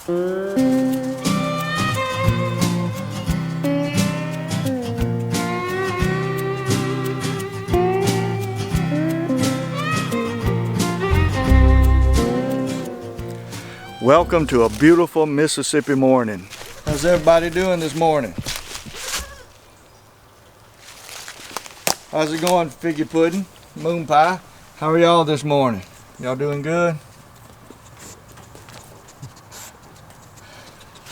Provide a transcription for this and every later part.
Welcome to a beautiful Mississippi morning. How's everybody doing this morning? How's it going, figgy pudding, moon pie? How are y'all this morning? Y'all doing good?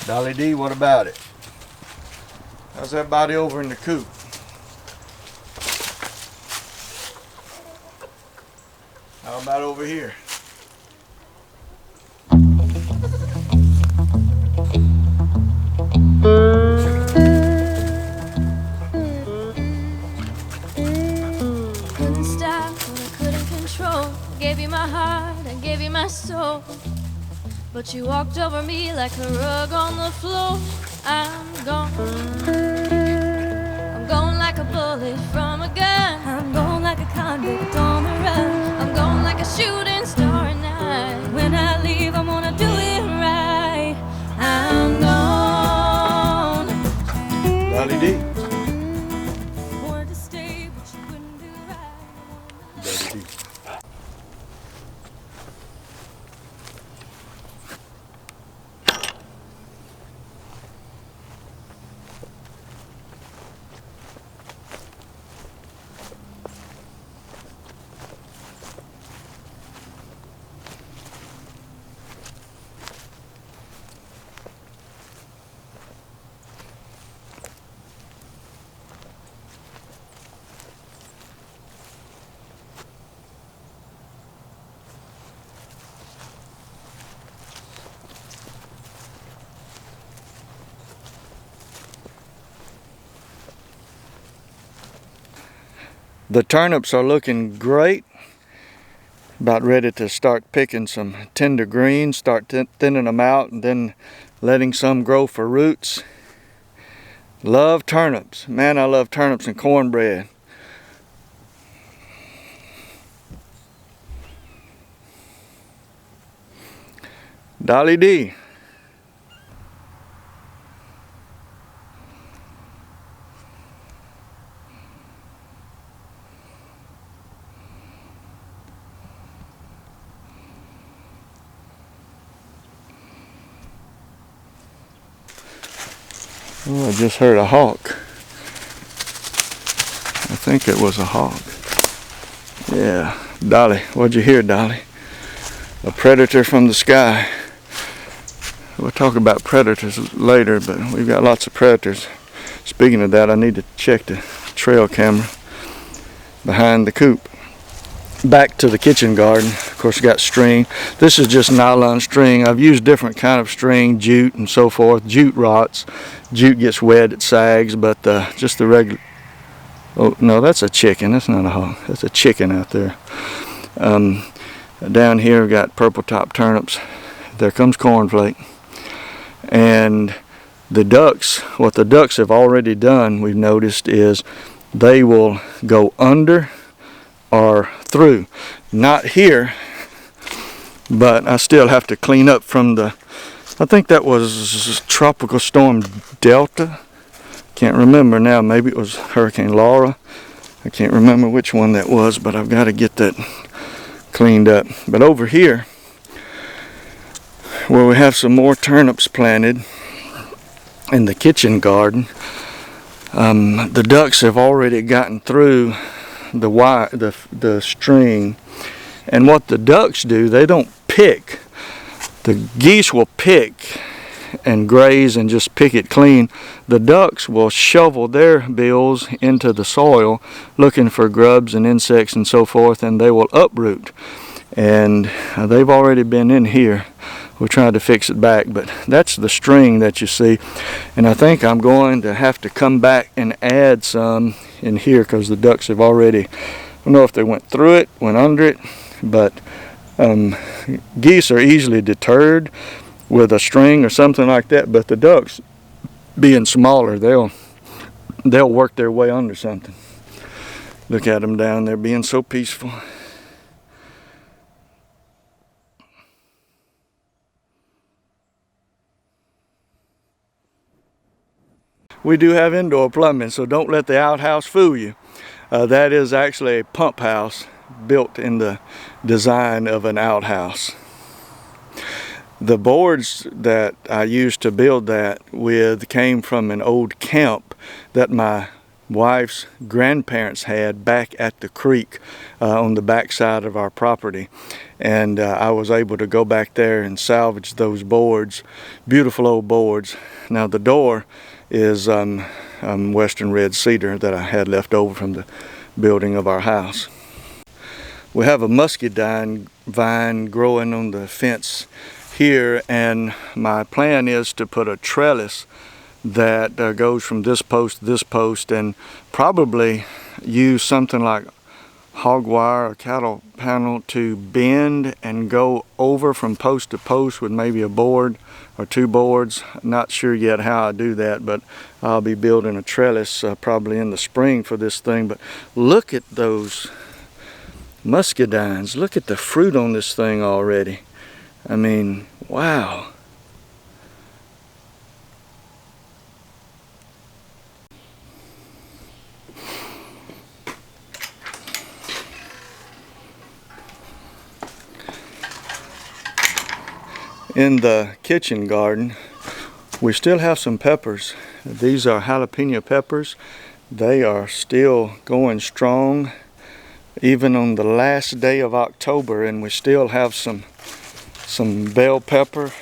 Dolly D, what about it? How's everybody over in the coop? How about over here? Couldn't stop what I couldn't control. Gave you my heart, I gave you my soul, but you walked over me like a rug on the floor. I'm gone like a bullet from a gun. I'm gone like a convict on the run. I'm gone like a shooting star at night. When I leave, I'm gonna do it right. I'm gone. Dolly D. Wanted to stay, but you wouldn't do right. Dolly D. The turnips are looking great. About ready to start picking some tender greens, start thinning them out, and then letting some grow for roots. Love turnips. Man, I love turnips and cornbread. Dolly D. Oh, I just heard a hawk. I think it was a hawk. Yeah, Dolly, what'd you hear, Dolly? A predator from the sky. We'll talk about predators later, but we've got lots of predators. Speaking of that, I need to check the trail camera behind the coop. Back to the kitchen garden. Of course, got string. This is just nylon string. I've used different kind of string, jute and so forth. Jute rots. Jute gets wet, it sags, but just the regular. Oh no, that's a chicken. That's not a hog. That's a chicken out there. Down here, we've got purple top turnips. There comes cornflake. And the ducks. What the ducks have already done, we've noticed, is they will go under or through. Not here, but I still have to clean up from the, I think that was Tropical Storm Delta. Can't remember now. Maybe it was Hurricane Laura. I can't remember which one that was, but I've got to get that cleaned up. But over here, where we have some more turnips planted in the kitchen garden, the ducks have already gotten through the wire, the string. And what the ducks do, they don't pick. The geese will pick and graze and just pick it clean. The ducks will shovel their bills into the soil looking for grubs and insects and so forth, and they will uproot. And they've already been in here. We're trying to fix it back, but that's the string that you see. And I think I'm going to have to come back and add some in here because the ducks have already, I don't know if they went through it, went under it, but geese are easily deterred with a string or something like that, but the ducks, being smaller, they'll work their way under something. Look at them down there being so peaceful. We do have indoor plumbing, so don't let the outhouse fool you. That is actually a pump house built in the design of an outhouse. The boards that I used to build that with came from an old camp that my wife's grandparents had back at the creek on the back side of our property, and I was able to go back there and salvage those boards. Beautiful old boards. Now the door is western red cedar that I had left over from the building of our house. We have a muscadine vine growing on the fence here, and my plan is to put a trellis that goes from this post to this post, and probably use something like hog wire or cattle panel to bend and go over from post to post with maybe a board or two boards. Not sure yet how I do that, but I'll be building a trellis probably in the spring for this thing. But look at those muscadines. Look at the fruit on this thing already. I mean, wow. In the kitchen garden, we still have some peppers. These are jalapeno peppers. They are still going strong even on the last day of October, and we still have some bell pepper,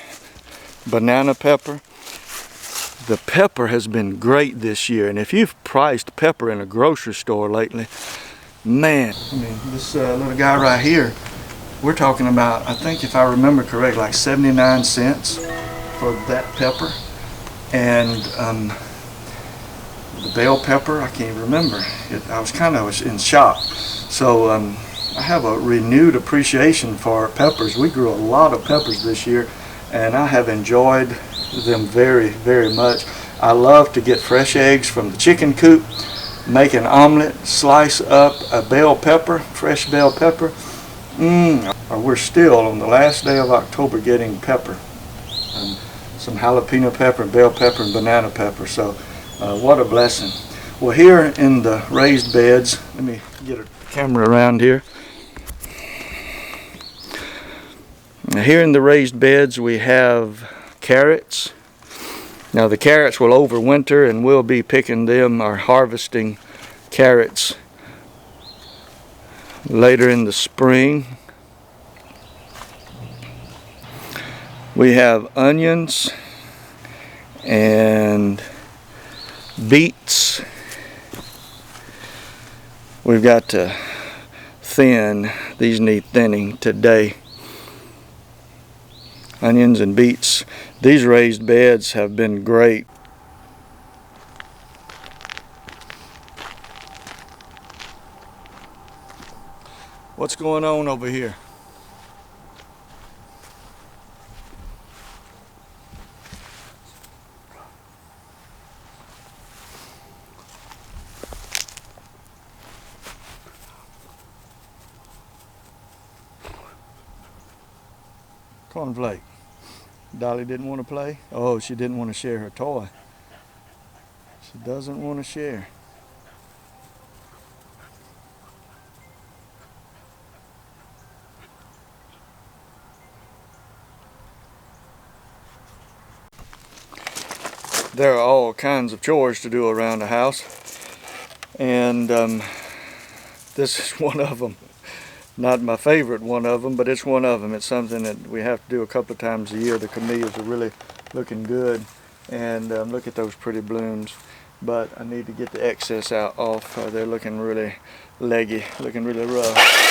banana pepper. The pepper has been great this year, and if you've priced pepper in a grocery store lately, man, I mean, this little guy right here, we're talking about, I think if I remember correct, like 79 cents for that pepper. And the bell pepper, I can't remember. I was in shock. So I have a renewed appreciation for peppers. We grew a lot of peppers this year, and I have enjoyed them very, very much. I love to get fresh eggs from the chicken coop, make an omelet, slice up a bell pepper, fresh bell pepper. We're still on the last day of October getting pepper. Some jalapeno pepper, bell pepper, and banana pepper. So what a blessing. Well, here in the raised beds, let me get a camera around here. Here in the raised beds we have carrots. Now the carrots will overwinter, and we'll be picking them or harvesting carrots later in the spring. We have onions and beets. We've got to thin. These need thinning today. Onions and beets. These raised beds have been great. What's going on over here? Cornflake. Dolly didn't want to play? Oh, she didn't want to share her toy. She doesn't want to share. There are all kinds of chores to do around the house, and this is one of them. Not my favorite one of them, but it's one of them. It's something that we have to do a couple of times a year. The camellias are really looking good, and look at those pretty blooms. But I need to get the excess out off. They're looking really leggy, looking really rough.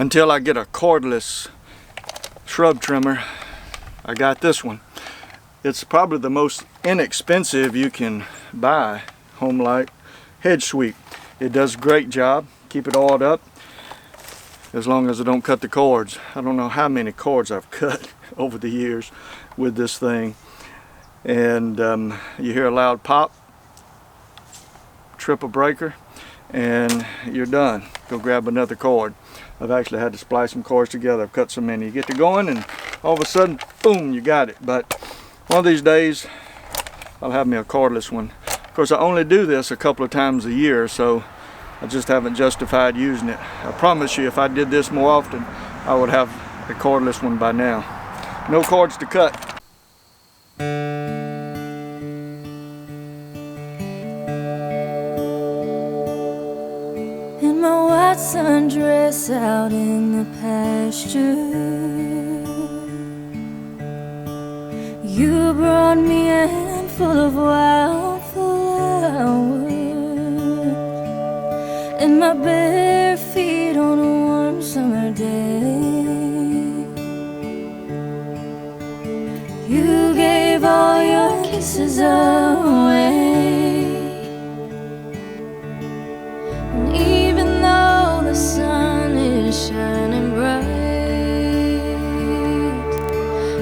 until I get a cordless shrub trimmer. I got this one. It's probably the most inexpensive you can buy home light hedge sweep. It does a great job. Keep it oiled up as long as I don't cut the cords. I don't know how many cords I've cut over the years with this thing. And you hear a loud pop, trip a breaker, and you're done. Go grab another cord. I've actually had to splice some cords together. I've cut so many. You get to going and all of a sudden, boom, you got it. But one of these days, I'll have me a cordless one. Of course, I only do this a couple of times a year, so I just haven't justified using it. I promise you, if I did this more often, I would have a cordless one by now. No cords to cut. In my white sundress out in the pasture, you brought me a handful of wildflowers, and my bare feet on a warm summer day. You gave all your kisses away. The sun is shining bright.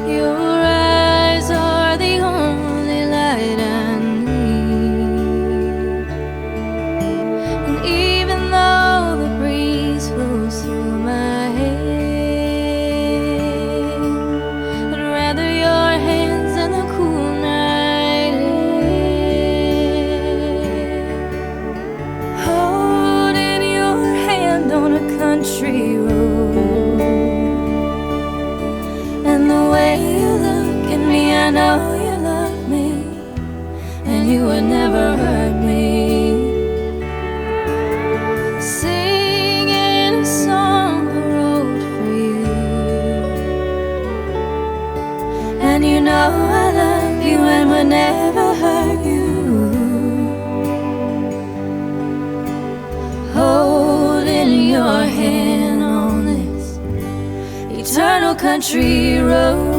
Your eyes are the only light I need. And even though the breeze blows through my hair, I'd rather your hands in the cool night air. Holding your hand on a country road, and the way you look at me, I know you love me, and you would never hurt me. Singing a song I wrote for you, and you know I love you and would never hurt you. Holding your hand on this eternal country road,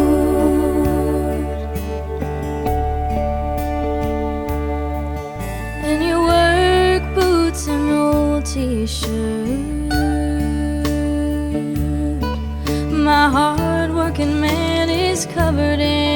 and your work boots and old t-shirt. My hard working man is covered in